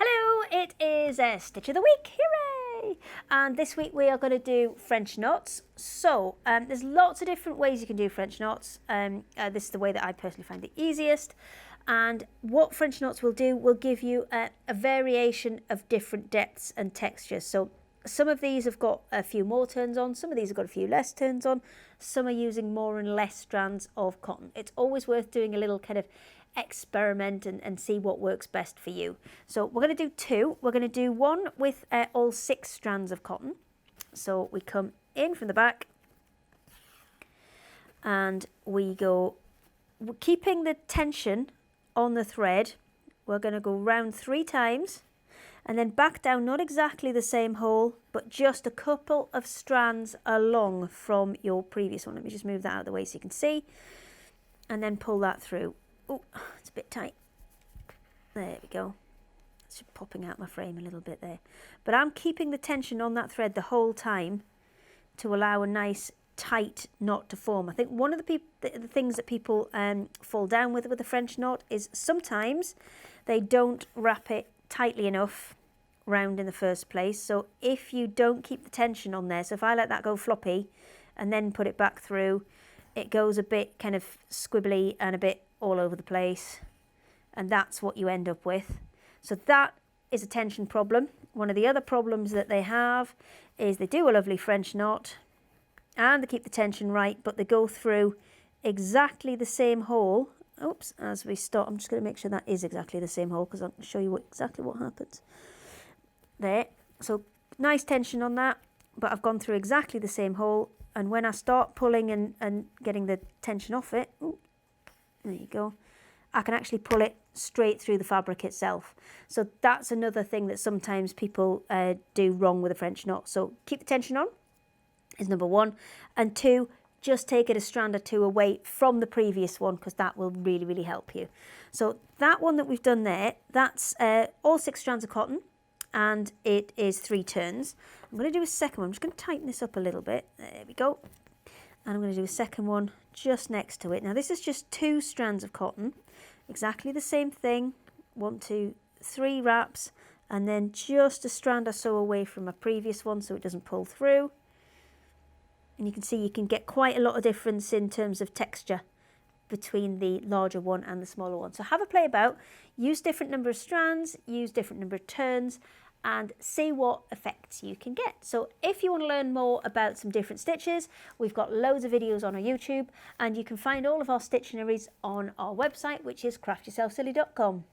Hello, it is a Stitch of the Week, hooray! And this week we are going to do French knots. So there's lots of different ways you can do French knots. This is the way that I personally find the easiest. And what French knots will do will give you a variation of different depths and textures. So some of these have got a few more turns on, some of these have got a few less turns on, some are using more and less strands of cotton. It's always worth doing a little kind of experiment and see what works best for you. So we're going to do two. We're going to do one with all 6 strands of cotton. So we come in from the back and we go, keeping the tension on the thread, we're going to go round 3 times and then back down, not exactly the same hole, but just a couple of strands along from your previous one. Let me just move that out of the way so you can see, and then pull that through. Oh, it's a bit tight. There we go. It's just popping out my frame a little bit there. But I'm keeping the tension on that thread the whole time to allow a nice tight knot to form. I think one of the things that people fall down with the French knot is sometimes they don't wrap it tightly enough round in the first place. So if you don't keep the tension on there, so if I let that go floppy and then put it back through, it goes a bit kind of squibbly and a bit all over the place, and that's what you end up with. So that is a tension problem. One of the other problems that they have is they do a lovely French knot and they keep the tension right, but they go through exactly the same hole. Oops, as we start, I'm just going to make sure that is exactly the same hole because I'll show you exactly what happens. There, so nice tension on that, but I've gone through exactly the same hole, and when I start pulling and getting the tension off it, ooh, there you go, I can actually pull it straight through the fabric itself. So that's another thing that sometimes people do wrong with a French knot. So keep the tension on is number 1, and 2, just take it a strand or 2 away from the previous one because that will really, really help you. So that one that we've done there, that's all 6 strands of cotton, and it is 3 turns. I'm going to do a second one. I'm just going to tighten this up a little bit. There we go. And I'm going to do a second one just next to it. Now this is just 2 strands of cotton, exactly the same thing. 1, 2, 3 wraps, and then just a strand or so away from my previous one so it doesn't pull through. And you can see you can get quite a lot of difference in terms of texture between the larger one and the smaller one. So have a play about, use different number of strands, use different number of turns, and see what effects you can get. So if you want to learn more about some different stitches, we've got loads of videos on our YouTube, and you can find all of our Stitch-onaries on our website, which is craftyourselfsilly.com.